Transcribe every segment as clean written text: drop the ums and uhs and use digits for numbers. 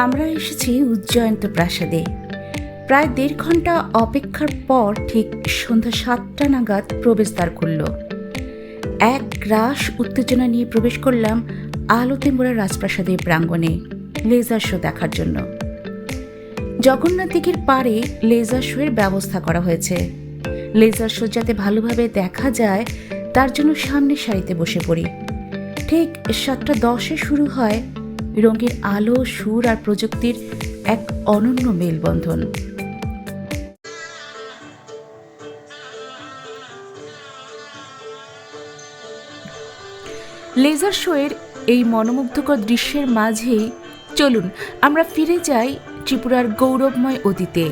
আমরা এসেছি উজ্জয়ন্ত প্রাসাদে। প্রায় 1.5 ঘন্টা অপেক্ষার পর ঠিক সন্ধ্যা 7টা নাগাদ প্রবেশদ্বার খুলল। এক গ্রাস উত্তেজনা নিয়ে প্রবেশ করলাম আলোতে মোড়া রাজপ্রাসাদের প্রাঙ্গণে লেজার শো দেখার জন্য। জগন্নাথ দিঘির পাড়ে লেজার শোয়ের ব্যবস্থা করা হয়েছে। লেজার শো যাতে ভালোভাবে দেখা যায় তার জন্য সামনের সারিতে বসে পড়ি। ঠিক 7:10 শুরু হয় রঙের আলো, সুর আর প্রযুক্তির এক অনন্য মেলবন্ধন। লেজার শোয়ের এই মনোমুগ্ধকর দৃশ্যের মাঝেই চলুন আমরা ফিরে যাই ত্রিপুরার গৌরবময় অতীতে।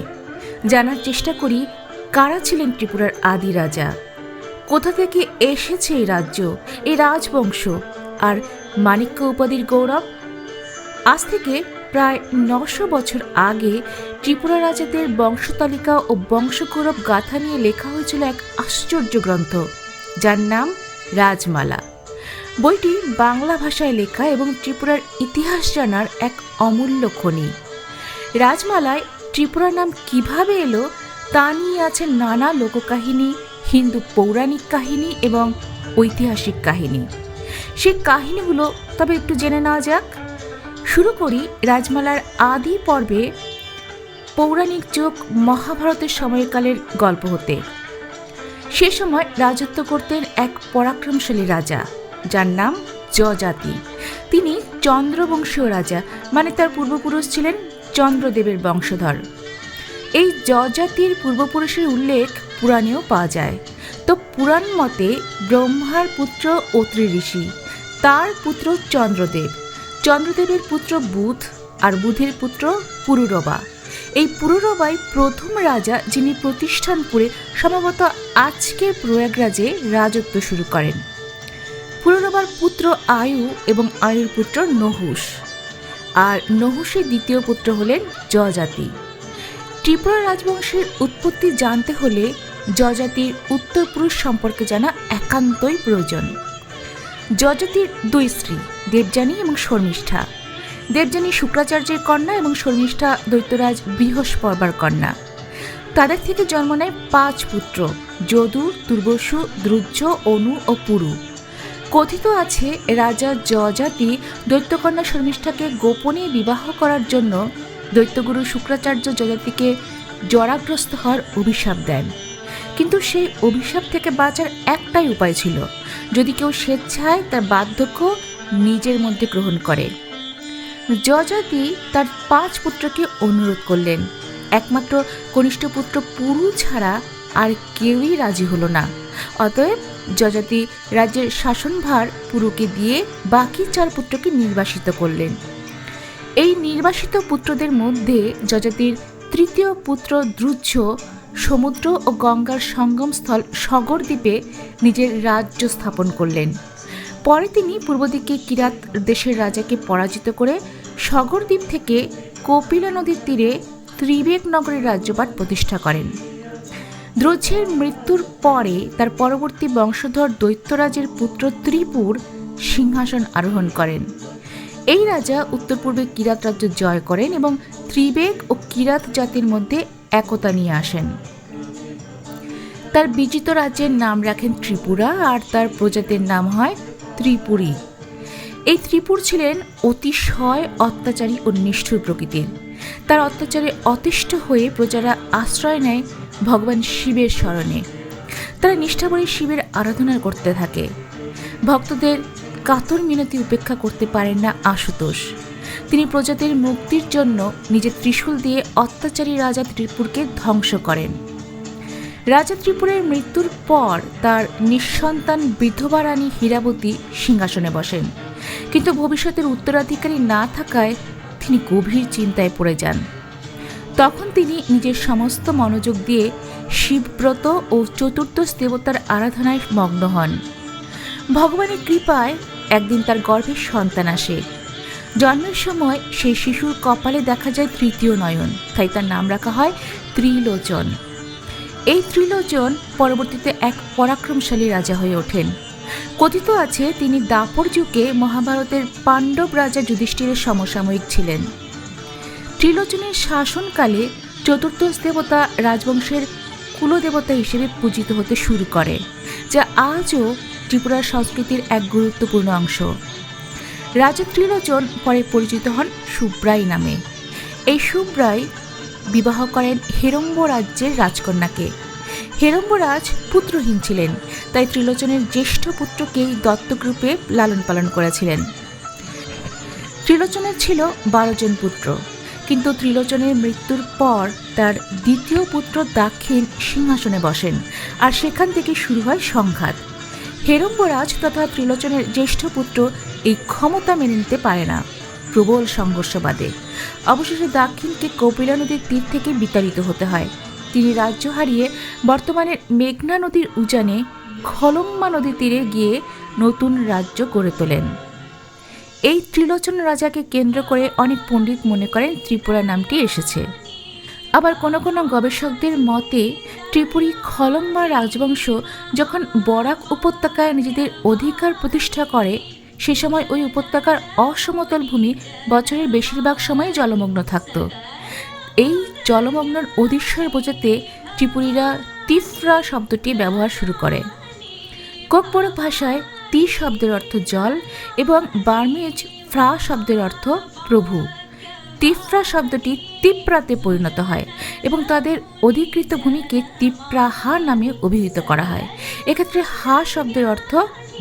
জানার চেষ্টা করি কারা ছিলেন ত্রিপুরার আদি রাজা, কোথা থেকে এসেছে এই রাজ্য, এই রাজবংশ আর মাণিক্য উপাধির গৌরব। আজ থেকে প্রায় 900 বছর আগে ত্রিপুরা রাজাদের বংশতালিকা ও বংশগৌরব গাথা নিয়ে লেখা হয়েছিল এক আশ্চর্য গ্রন্থ, যার নাম রাজমালা। বইটি বাংলা ভাষায় লেখা এবং ত্রিপুরার ইতিহাস জানার এক অমূল্য খনি। রাজমালায় ত্রিপুরা নাম কিভাবে এলো তা নিয়ে আছে নানা লোককাহিনী, হিন্দু পৌরাণিক কাহিনী এবং ঐতিহাসিক কাহিনী। সেই কাহিনীগুলো তবে একটু জেনে নেওয়া যাক। শুরু করি রাজমালার আদি পর্বে পৌরাণিক যুগ মহাভারতের সময়কালের গল্প হতে। সে সময় রাজত্ব করতেন এক পরাক্রমশালী রাজা, যার নাম যযাতি। তিনি চন্দ্রবংশীয় রাজা, মানে তার পূর্বপুরুষ ছিলেন চন্দ্রদেবের বংশধর। এই যযাতির পূর্বপুরুষের উল্লেখ পুরাণেও পাওয়া যায়। তো পুরাণ মতে ব্রহ্মার পুত্র অত্রি ঋষি, তার পুত্র চন্দ্রদেব, চন্দ্রদেবের পুত্র বুধ আর বুধের পুত্র পুরুরবা। এই পুরুরবাই প্রথম রাজা, যিনি প্রতিষ্ঠানপুরে সম্ভবত আজকের প্রয়াগরাজে রাজত্ব শুরু করেন। পুরুরবার পুত্র আয়ু এবং আয়ুর পুত্র নহুষ, আর নহুষের দ্বিতীয় পুত্র হলেন যযাতি। ত্রিপুরা রাজবংশের উৎপত্তি জানতে হলে যযাতির উত্তরপুরুষ সম্পর্কে জানা একান্তই প্রয়োজন। যযাতির 2 স্ত্রী, দেবযানী এবং শর্মিষ্ঠা। দেবযানী শুক্রাচার্যের কন্যা এবং শর্মিষ্ঠা দৈত্যরাজ বৃহস্পর্বার কন্যা। তাদের থেকে জন্ম নেয় 5 পুত্র: যদু, দুর্বসু, দ্রুজ, অনু ও পুরু। কথিত আছে রাজা যযাতি দৈত্যকন্যা শর্মিষ্ঠাকে গোপনে বিবাহ করার জন্য দৈত্যগুরু শুক্রাচার্য যযাতিকে জরাগ্রস্ত হওয়ার অভিশাপ দেন। কিন্তু সেই অভিশাপ থেকে বাঁচার একটাই উপায় ছিল, যদি কেউ স্বেচ্ছায় তার বার্ধক্য নিজের মধ্যে গ্রহণ করে। যযাতি তার 5 পুত্রকে অনুরোধ করলেন। একমাত্র কনিষ্ঠ পুত্র পুরু ছাড়া আর কেউই রাজি হলো না। অতএব যযাতি রাজ্যের শাসনভার পুরুকে দিয়ে বাকি 4 পুত্রকে নির্বাসিত করলেন। এই নির্বাসিত পুত্রদের মধ্যে যযাতির তৃতীয় পুত্র দ্রুজ সমুদ্র ও গঙ্গার সঙ্গমস্থল সগরদ্বীপে নিজের রাজ্য স্থাপন করলেন। পরে তিনি পূর্ব দিকে কিরাত দেশের রাজাকে পরাজিত করে সগরদ্বীপ থেকে কপিলা নদীর তীরে ত্রিবেগ নগরের রাজ্যপাট প্রতিষ্ঠা করেন। দ্রুজের মৃত্যুর পরে তার পরবর্তী বংশধর দৈত্যরাজের পুত্র ত্রিপুর সিংহাসন আরোহণ করেন। এই রাজা উত্তর পূর্বে কিরাত রাজ্য জয় করেন এবং ত্রিবেগ ও কিরাত জাতির মধ্যে একতা নিয়ে আসেন। তার বিজিত রাজ্যের নাম রাখেন ত্রিপুরা, আর তার প্রজাদের নাম হয় ত্রিপুরী। এই ত্রিপুর ছিলেন অতিশয় অত্যাচারী ও নিষ্ঠুর প্রকৃতির। তার অত্যাচারে অতিষ্ঠ হয়ে প্রজারা আশ্রয় নেয় ভগবান শিবের শরণে। তারা নিষ্ঠাভরে শিবের আরাধনা করতে থাকে। ভক্তদের কাতর মিনতি উপেক্ষা করতে পারেন না আশুতোষ। তিনি প্রজাদের মুক্তির জন্য নিজের ত্রিশূল দিয়ে অত্যাচারী রাজা ত্রিপুরকে ধ্বংস করেন। রাজা ত্রিপুরের মৃত্যুর পর তার নিঃসন্তান বিধবা রানী হীরাবতী সিংহাসনে বসেন, কিন্তু ভবিষ্যতের উত্তরাধিকারী না থাকায় তিনি গভীর চিন্তায় পড়ে যান। তখন তিনি নিজের সমস্ত মনোযোগ দিয়ে শিবব্রত ও চতুর্দশ দেবতার আরাধনায় মগ্ন হন। ভগবানের কৃপায় একদিন তার গর্ভে সন্তান আসে। জন্মের সময় সেই শিশুর কপালে দেখা যায় 3য় নয়ন, তাই তার নাম রাখা হয় ত্রিলোচন। এই ত্রিলোচন পরবর্তীতে এক পরাক্রমশালী রাজা হয়ে ওঠেন। কথিত আছে তিনি দাপর যুগে মহাভারতের পাণ্ডব রাজা যুধিষ্ঠিরের সমসাময়িক ছিলেন। ত্রিলোচনের শাসনকালে চতুর্দশ দেবতা রাজবংশের কুলদেবতা হিসেবে পূজিত হতে শুরু করে, যা আজও ত্রিপুরার সংস্কৃতির এক গুরুত্বপূর্ণ অংশ। রাজা ত্রিলোচন পরে পরিচিত হন সুব্রাই নামে। এই সুব্রাই বিবাহ করেন হেরম্ব রাজ্যের রাজকন্যাকে। হেরম্বরাজ পুত্রহীন ছিলেন, তাই ত্রিলোচনের জ্যেষ্ঠ পুত্রকেই দত্তক রূপে লালন পালন করেছিলেন। ত্রিলোচনের ছিল 12 জন পুত্র, কিন্তু ত্রিলোচনের মৃত্যুর পর তার দ্বিতীয় পুত্র দাক্ষিণ সিংহাসনে বসেন, আর সেখান থেকে শুরু হয় সংঘাত। হেরম্বরাজ তথা ত্রিলোচনের জ্যেষ্ঠ পুত্র এই ক্ষমতা মেনে নিতে পারে না, প্রবল সংঘর্ষ বাধে। অবশেষে দাক্ষিণকে কপিলা নদীর তীর থেকে বিতাড়িত হতে হয়। তিনি রাজ্য হারিয়ে বর্তমানের মেঘনা নদীর উজানে খলম্মা নদীর তীরে গিয়ে নতুন রাজ্য গড়ে তোলেন। এই ত্রিলোচন রাজাকে কেন্দ্র করে অনেক পণ্ডিত মনে করেন ত্রিপুরা নামটি এসেছে। আবার কোনো কোনো গবেষকদের মতে ত্রিপুরী খলম্মা রাজবংশ যখন বরাক উপত্যকায় নিজেদের অধিকার প্রতিষ্ঠা করে, সে সময় ওই উপত্যকার অসমতল ভূমি বছরের বেশিরভাগ সময় জলমগ্ন থাকত। এই জলমগ্নর অদৃশ্যের বোঝাতে ত্রিপুরীরা তিফরা শব্দটি ব্যবহার শুরু করে। কোকবরক ভাষায় তি শব্দের অর্থ জল এবং বার্মিজ ফ্রা শব্দের অর্থ প্রভু। তিফরা শব্দটি তিপ্রাতে পরিণত হয় এবং তাদের অধিকৃত ভূমিকে তিপ্রাহা নামে অভিহিত করা হয়। এক্ষেত্রে হা শব্দের অর্থ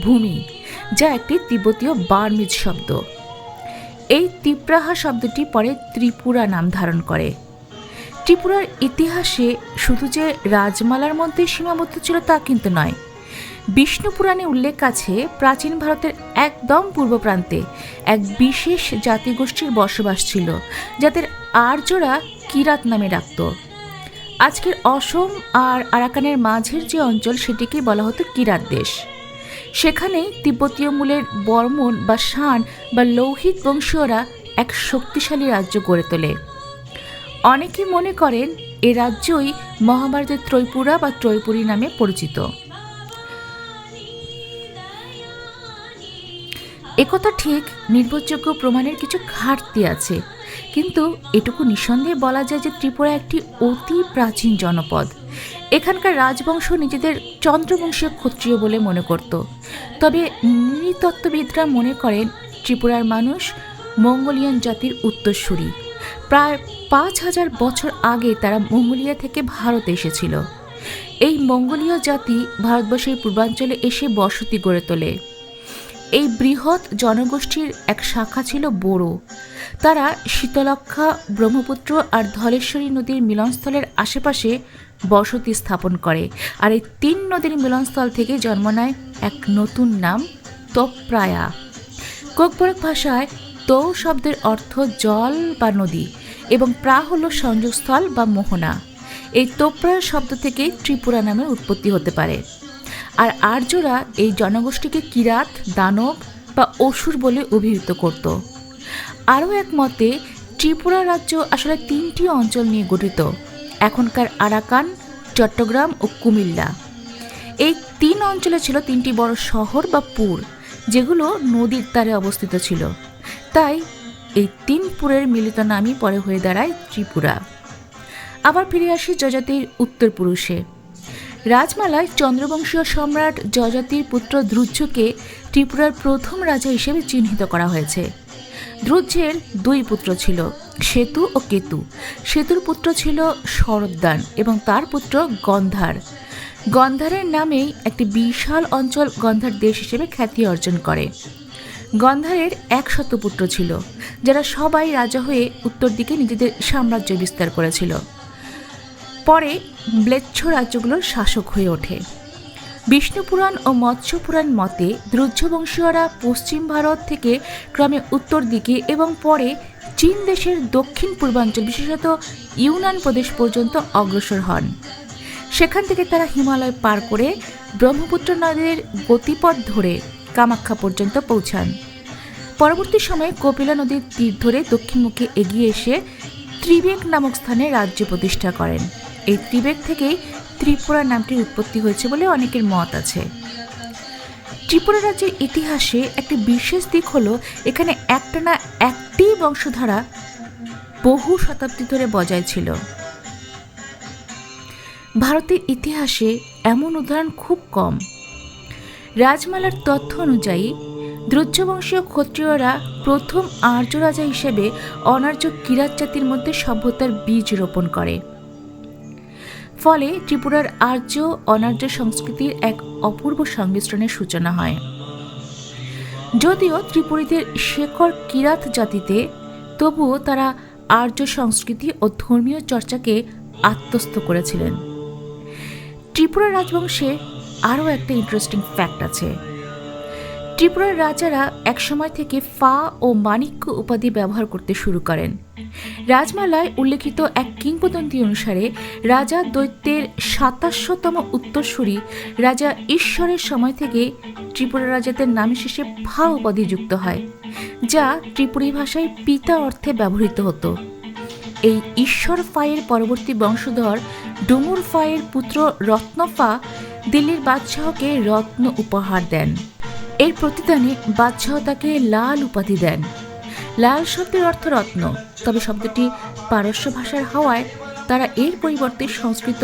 ভূমি, যা একটি তিব্বতীয় বার্মিজ শব্দ। এই তিপ্রাহা শব্দটি পরে ত্রিপুরা নাম ধারণ করে। ত্রিপুরার ইতিহাসে শুধু যে রাজমালার মধ্যে সীমাবদ্ধ ছিল তা কিন্তু নয়। বিষ্ণু পুরাণে উল্লেখ আছে প্রাচীন ভারতের একদম পূর্ব প্রান্তে এক বিশেষ জাতিগোষ্ঠীর বসবাস ছিল, যাদের আর্যরা কিরাত নামে ডাকত। আজকের অসম আর আরাকানের মাঝের যে অঞ্চল, সেটিকে বলা হতো কিরাত দেশ। সেখানেই তিব্বতীয় মূলের বর্মন বা শান বা লৌহিত বংশীয়রা এক শক্তিশালী রাজ্য গড়ে তোলে। অনেকে মনে করেন এ রাজ্যই মহাভারতের ত্রৈপুরা বা ত্রৈপুরী নামে পরিচিত। একথা ঠিক, নির্ভরযোগ্য প্রমাণের কিছু ঘাটতি আছে, কিন্তু এটুকু নিঃসন্দেহে বলা যায় যে ত্রিপুরা একটি অতি প্রাচীন জনপদ। এখানকার রাজবংশ নিজেদের চন্দ্রবংশীয় ক্ষত্রিয় বলে মনে করত। তবে নৃতত্ত্ববিদরা মনে করেন ত্রিপুরার মানুষ মঙ্গোলিয়ান জাতির উত্তরসূরি। প্রায় 5000 বছর আগে তারা মঙ্গোলিয়া থেকে ভারতে এসেছিল। এই মঙ্গোলীয় জাতি ভারতবর্ষের পূর্বাঞ্চলে এসে বসতি গড়ে তোলে। এই বৃহৎ জনগোষ্ঠীর এক শাখা ছিল বোরো। তারা শীতলক্ষা, ব্রহ্মপুত্র আর ধলেশ্বরী নদীর মিলনস্থলের আশেপাশে বসতি স্থাপন করে, আর এই 3 নদীর মিলনস্থল থেকে জন্ম নেয় এক নতুন নাম তোপ্রায়া। কোকবরক ভাষায় তো শব্দের অর্থ জল বা নদী এবং প্রা হল সংযোগস্থল বা মোহনা। এই তোপ্রায়া শব্দ থেকে ত্রিপুরা নামের উৎপত্তি হতে পারে। আর আর্যরা এই জনগোষ্ঠীকে কিরাত, দানব বা অসুর বলে অভিহিত করত। আরও এক মতে ত্রিপুরা রাজ্য আসলে 3টি অঞ্চল নিয়ে গঠিত, এখনকার আরাকান, চট্টগ্রাম ও কুমিল্লা। এই 3 অঞ্চলে ছিল 3টি বড় শহর বা পুর, যেগুলো নদীর তীরে অবস্থিত ছিল। তাই এই 3 পুরের মিলিত নামই পরে হয়ে দাঁড়ায় ত্রিপুরা। আবার ফিরে আসি যযাতির উত্তরপুরুষে। রাজমালায় চন্দ্রবংশীয় সম্রাট যযাতির পুত্র দ্রুজ্যকে ত্রিপুরার প্রথম রাজা হিসেবে চিহ্নিত করা হয়েছে। দ্রুজ্যের 2 পুত্র ছিল, সেতু ও কেতু। সেতুর পুত্র ছিল শরদ্দান এবং তার পুত্র গন্ধার। গন্ধারের নামেই একটি বিশাল অঞ্চল গন্ধার দেশ হিসেবে খ্যাতি অর্জন করে। গন্ধারের 100 পুত্র ছিল, যারা সবাই রাজা হয়ে উত্তর দিকে নিজেদের সাম্রাজ্য বিস্তার করেছিল। পরে ম্লেচ্ছ রাজ্যগুলোর শাসক হয়ে ওঠে। বিষ্ণু পুরাণ ও মৎস্য পুরাণ মতে দ্রুজ্যবংশীয়রা পশ্চিম ভারত থেকে ক্রমে উত্তর দিকে এবং পরে চীন দেশের দক্ষিণ পূর্বাঞ্চল, বিশেষত ইউনান প্রদেশ পর্যন্ত অগ্রসর হন। সেখান থেকে তারা হিমালয় পার করে ব্রহ্মপুত্র নদীর গতিপথ ধরে কামাখ্যা পর্যন্ত পৌঁছান। পরবর্তী সময়ে কপিলা নদীর তীর ধরে দক্ষিণমুখে এগিয়ে এসে ত্রিবেক নামক স্থানে রাজ্য প্রতিষ্ঠা করেন। এই ত্রিবেক থেকেই ত্রিপুরা নামটির উৎপত্তি হয়েছে বলে অনেকের মত আছে। ত্রিপুরা রাজ্যের ইতিহাসে একটি বিশেষ দিক হলো এখানে একটানা একটি বংশধারা বহু শতাব্দী ধরে বজায় ছিল। ভারতের ইতিহাসে এমন উদাহরণ খুব কম। রাজমালার তথ্য অনুযায়ী দ্রুজবংশীয় ক্ষত্রিয়রা প্রথম আর্য রাজা হিসেবে অনার্য কিরাত জাতির মধ্যে সভ্যতার বীজ রোপণ করে। ফলে ত্রিপুরার আর্য অনার্য সংস্কৃতির এক অপূর্ব সংমিশ্রণের সূচনা হয়। যদিও ত্রিপুরীদের শেকড় কিরাত জাতিতে, তবুও তারা আর্য সংস্কৃতি ও ধর্মীয় চর্চাকে আত্মস্থ করেছিলেন। ত্রিপুরা রাজবংশে আরও একটা ইন্টারেস্টিং ফ্যাক্ট আছে। ত্রিপুরার রাজারা একসময় থেকে ফা ও মাণিক্য উপাধি ব্যবহার করতে শুরু করেন। রাজমালায় উল্লেখিত এক কিংবদন্তি অনুসারে রাজা দৈত্যের ২৭০০তম উত্তরসূরি রাজা ঈশ্বরের সময় থেকে ত্রিপুরা রাজাদের নামে শেষে ফা উপাধি যুক্ত হয়, যা ত্রিপুরী ভাষায় পিতা অর্থে ব্যবহৃত হতো। এই ঈশ্বর ফায়ের পরবর্তী বংশধর ডুমুর ফায়ের পুত্র রত্ন ফা দিল্লির বাদশাহকে রত্ন উপহার দেন। এর প্রতিদানে বাদশাহ তাকে লাল উপাধি দেন। লাল শব্দের অর্থ রত্ন, তবে শব্দটি পারস্য ভাষার হওয়ায় তারা এর পরিবর্তে সংস্কৃত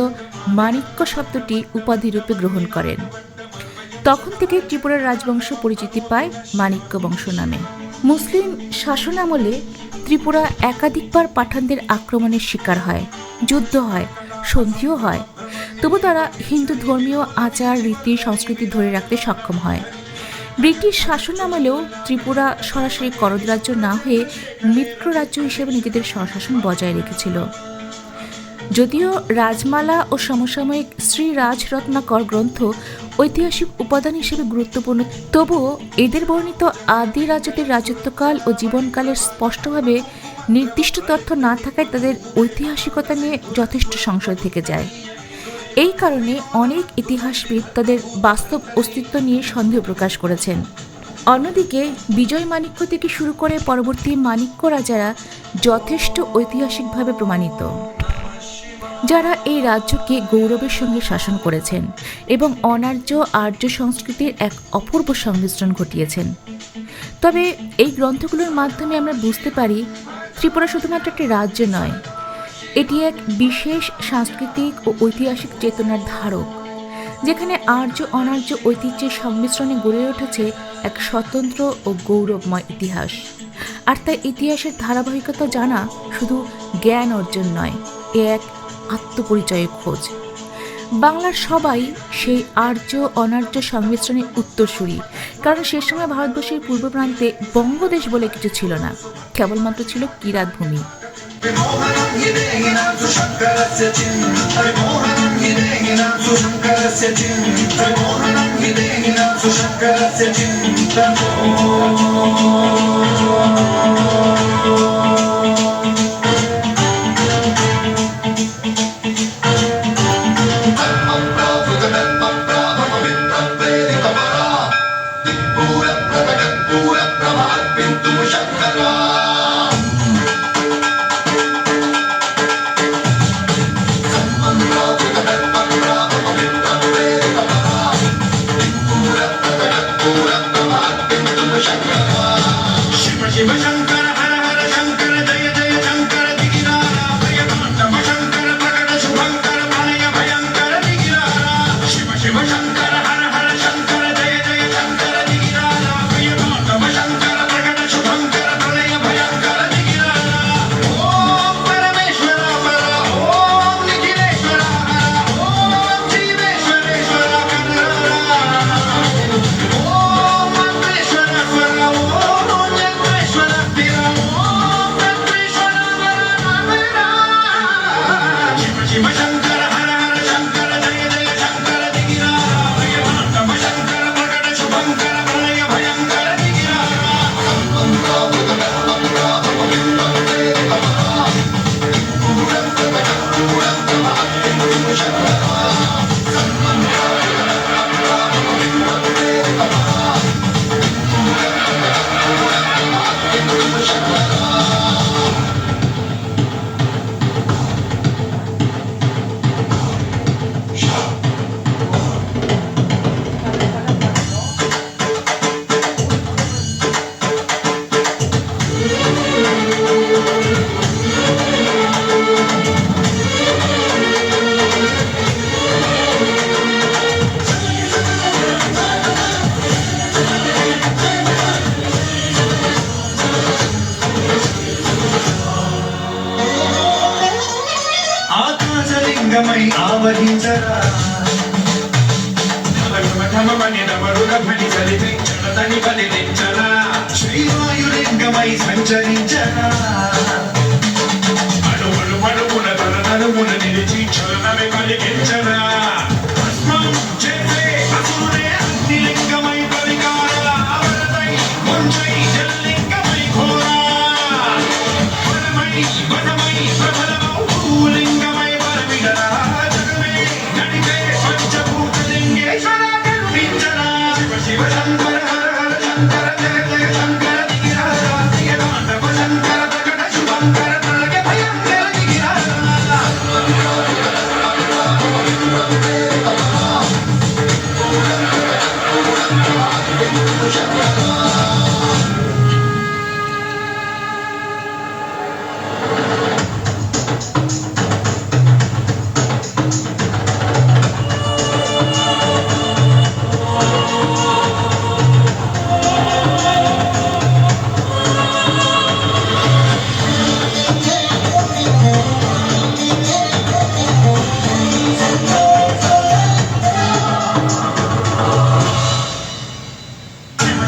মাণিক্য শব্দটি উপাধি রূপে গ্রহণ করেন। তখন থেকে ত্রিপুরার রাজবংশ পরিচিতি পায় মাণিক্য বংশ নামে। মুসলিম শাসনামলে ত্রিপুরা একাধিকবার পাঠানদের আক্রমণের শিকার হয়, যুদ্ধ হয়, সন্ধিও হয়। তবু তারা হিন্দু ধর্মীয় আচার রীতি সংস্কৃতি ধরে রাখতে সক্ষম হয়। ব্রিটিশ শাসনামলেও ত্রিপুরা সরাসরি করদ রাজ্য না হয়ে মিত্র রাজ্য হিসেবে নিজেদের স্বশাসন বজায় রেখেছিল। যদিও রাজমালা ও সমসাময়িক শ্রী রাজরত্নাকর গ্রন্থ ঐতিহাসিক উপাদান হিসেবে গুরুত্বপূর্ণ, তবুও এদের বর্ণিত আদি রাজাদের রাজত্বকাল ও জীবনকালের স্পষ্টভাবে নির্দিষ্ট তথ্য না থাকায় তাদের ঐতিহাসিকতা নিয়ে যথেষ্ট সংশয় থেকে যায়। এই কারণে অনেক ইতিহাসবিদ তাদের বাস্তব অস্তিত্ব নিয়ে সন্দেহ প্রকাশ করেছেন। অন্যদিকে বিজয় মাণিক্য থেকে শুরু করে পরবর্তী মাণিক্য রাজারা যথেষ্ট ঐতিহাসিকভাবে প্রমাণিত, যারা এই রাজ্যকে গৌরবের সঙ্গে শাসন করেছেন এবং অনার্য আর্য সংস্কৃতির এক অপূর্ব সংমিশ্রণ ঘটিয়েছেন। তবে এই গ্রন্থগুলোর মাধ্যমে আমরা বুঝতে পারি ত্রিপুরা শুধুমাত্র একটি রাজ্য নয়, এটি এক বিশেষ সাংস্কৃতিক ও ঐতিহাসিক চেতনার ধারক, যেখানে আর্য অনার্য ঐতিহ্যের সংমিশ্রণে গড়ে উঠেছে এক স্বতন্ত্র ও গৌরবময় ইতিহাস। আর তাই ইতিহাসের ধারাবাহিকতা জানা শুধু জ্ঞান অর্জন নয়, এ এক আত্মপরিচয়ের খোঁজ। বাংলার সবাই সেই আর্য অনার্য সংমিশ্রণের উত্তরসূরি, কারণ সে সময় ভারতবর্ষের পূর্ব প্রান্তে বঙ্গদেশ বলে কিছু ছিল না, কেবলমাত্র ছিল কিরাত ভূমি। Shiva Shankara Hara Hara Shankara శివలింగమై ఆవహించరా శ్రీవాయులింగమై సంచరించరా అడుగున తనమున నిలిచి చలనమే కలిగించరా భస్మం చేసే అసురుడే అగ్నిలింగమై పరికార అవరదై ముంచై జల్లింగమై ఘోరా వనమై ప్రబలమౌ భూలింగమై పరమిడరా జగమే నడిపే పంచభూతలింగేశ్వర కరుణించరా శివ శివ శంకర హర హర శంకర జయ జయ శంకర దిగిరాజా దిగదాండవ శంకర ప్రకట శుభంకర ప్రళయ భయంకర దిగిరాజా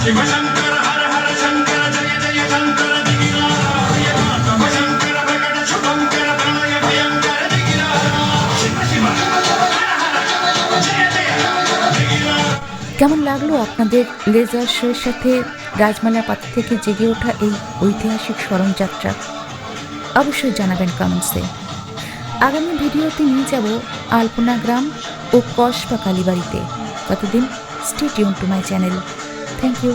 శివ శంకర హర హర శంకర జయ జయ శంకర దిగిరాజా శంకర ప్రకట శుభంకర ప్రళయ భయంకర దిగిరాజా శివ శివ హర హర జయ জয় దిగిరాజా। কেমন লাগলো আপনাদের লেজার শোয়ের সাথে রাজমালা পাতা থেকে জেগে ওঠা এই ঐতিহাসিক স্মরণযাত্রা? অবশ্যই জানাবেন কমেন্টসে। আগামী ভিডিওতে নিয়ে যাব আলপনা গ্রাম ও কসবা কালীবাড়িতে। ততদিন stay tune to my channel. Thank you.